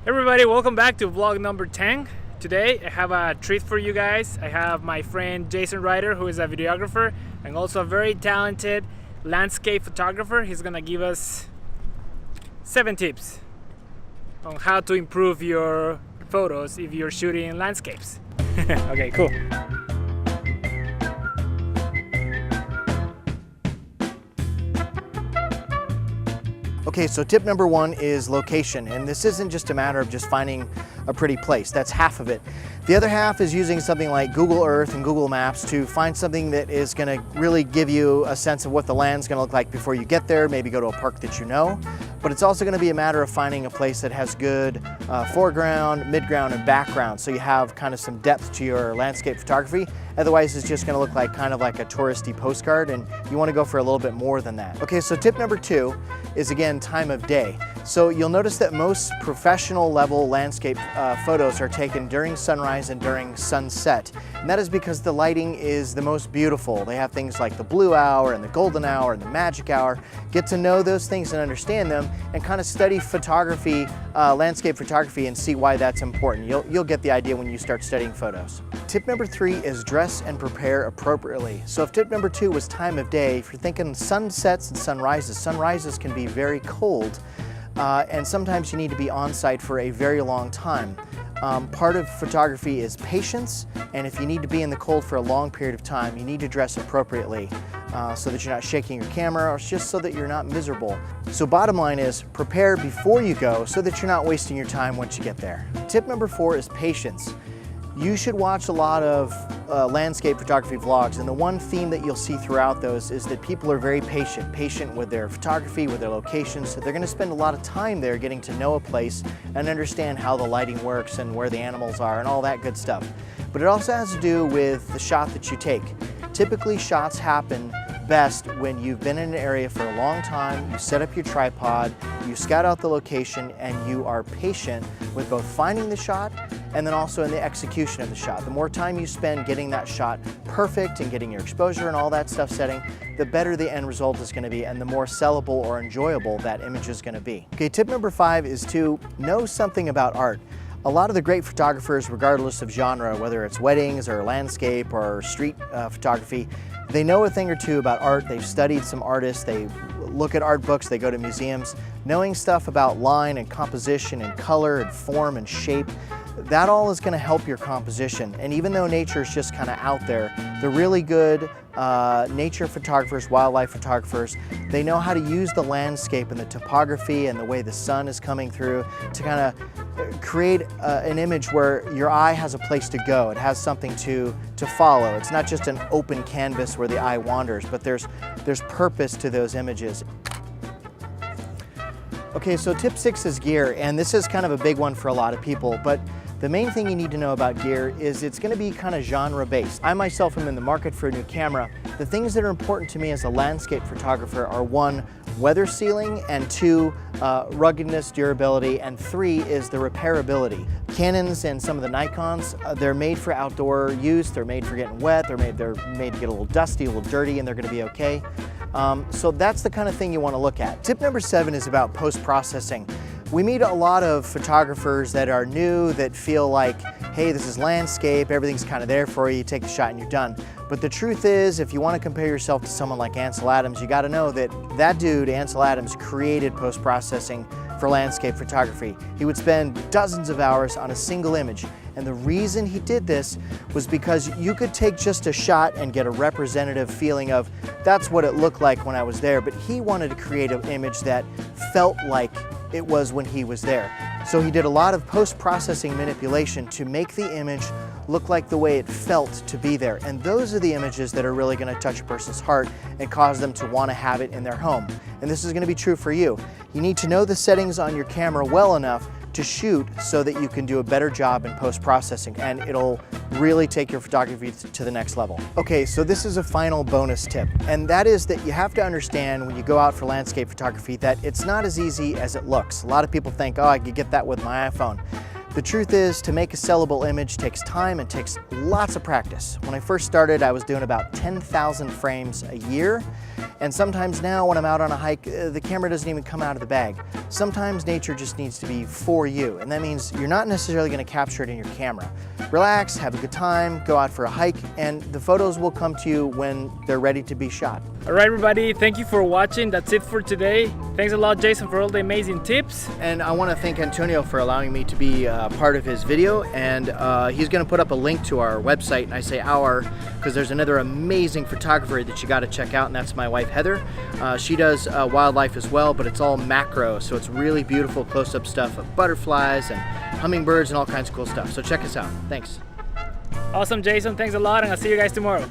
Everybody, welcome back to vlog number 10. Today I have a treat for you guys. I have my friend Jason Ryder, who is a videographer and also a very talented landscape photographer. He's gonna give us 7 tips on how to improve your photos if you're shooting landscapes. Okay, cool. Okay, so tip number 1 is location, and this isn't just a matter of just finding a pretty place. That's half of it. The other half is using something like Google Earth and Google Maps to find something that is going to really give you a sense of what the land's going to look like before you get there, maybe go to a park that you know. But it's also going to be a matter of finding a place that has good foreground, midground, and background, so you have kind of some depth to your landscape photography. Otherwise, it's just going to look like kind of like a touristy postcard, and you want to go for a little bit more than that. Okay, so tip number 2 is, again, time of day. So you'll notice that most professional level landscape photos are taken during sunrise and during sunset. And that is because the lighting is the most beautiful. They have things like the blue hour and the golden hour and the magic hour. Get to know those things and understand them and kind of study photography, landscape photography, and see why that's important. You'll get the idea when you start studying photos. Tip number 3 is dress and prepare appropriately. So if tip number 2 was time of day, if you're thinking sunsets and sunrises can be very cold. And sometimes you need to be on site for a very long time. Part of photography is patience, and if you need to be in the cold for a long period of time, you need to dress appropriately so that you're not shaking your camera, or just so that you're not miserable. So bottom line is, prepare before you go so that you're not wasting your time once you get there. Tip number 4 is patience. You should watch a lot of landscape photography vlogs, and the one theme that you'll see throughout those is that people are very patient with their photography, with their locations. So they're going to spend a lot of time there getting to know a place and understand how the lighting works and where the animals are and all that good stuff. But it also has to do with the shot that you take. Typically, shots happen best when you've been in an area for a long time, you set up your tripod, you scout out the location, and you are patient with both finding the shot and then also in the execution of the shot. The more time you spend getting that shot perfect and getting your exposure and all that stuff setting, the better the end result is going to be and the more sellable or enjoyable that image is going to be. Okay, tip number 5 is to know something about art. A lot of the great photographers, regardless of genre, whether it's weddings or landscape or street photography, they know a thing or two about art. They've studied some artists, they look at art books, they go to museums. Knowing stuff about line and composition and color and form and shape, that all is going to help your composition. And even though nature is just kind of out there, the really good nature photographers, wildlife photographers, they know how to use the landscape and the topography and the way the sun is coming through to kind of create an image where your eye has a place to go. It has something to follow. It's not just an open canvas where the eye wanders, but there's purpose to those images. Okay, so tip 6 is gear, and this is kind of a big one for a lot of people, but the main thing you need to know about gear is it's going to be kind of genre-based. I myself am in the market for a new camera. The things that are important to me as a landscape photographer are 1, weather sealing, and 2, ruggedness, durability, and 3 is the repairability. Canons and some of the Nikons, they're made for outdoor use, they're made for getting wet, they're made to get a little dusty, a little dirty, and they're going to be okay. So that's the kind of thing you want to look at. Tip number 7 is about post-processing. We meet a lot of photographers that are new, that feel like, hey, this is landscape, everything's kind of there for you, you take the shot and you're done. But the truth is, if you want to compare yourself to someone like Ansel Adams, you got to know that that dude, Ansel Adams, created post-processing for landscape photography. He would spend dozens of hours on a single image. And the reason he did this was because you could take just a shot and get a representative feeling of that's what it looked like when I was there, but he wanted to create an image that felt like it was when he was there. So he did a lot of post-processing manipulation to make the image look like the way it felt to be there. And those are the images that are really going to touch a person's heart and cause them to want to have it in their home. And this is going to be true for you. You need to know the settings on your camera well enough to shoot so that you can do a better job in post-processing, and it'll really take your photography to the next level. Okay, so this is a final bonus tip, and that is that you have to understand when you go out for landscape photography that it's not as easy as it looks. A lot of people think, oh, I could get that with my iPhone. The truth is, to make a sellable image takes time and takes lots of practice. When I first started, I was doing about 10,000 frames a year. And sometimes now when I'm out on a hike, the camera doesn't even come out of the bag. Sometimes nature just needs to be for you, and that means you're not necessarily going to capture it in your camera. Relax, have a good time, go out for a hike, and the photos will come to you when they're ready to be shot. All right, everybody, thank you for watching. That's it for today. Thanks a lot, Jason, for all the amazing tips. And I want to thank Antonio for allowing me to be part of his video, and he's going to put up a link to our website, and I say our because there's another amazing photographer that you got to check out, and that's my wife Heather. She does wildlife as well, but it's all macro, so it's really beautiful close-up stuff of butterflies and hummingbirds and all kinds of cool stuff. So check us out. Thanks. Awesome, Jason. Thanks a lot, and I'll see you guys tomorrow.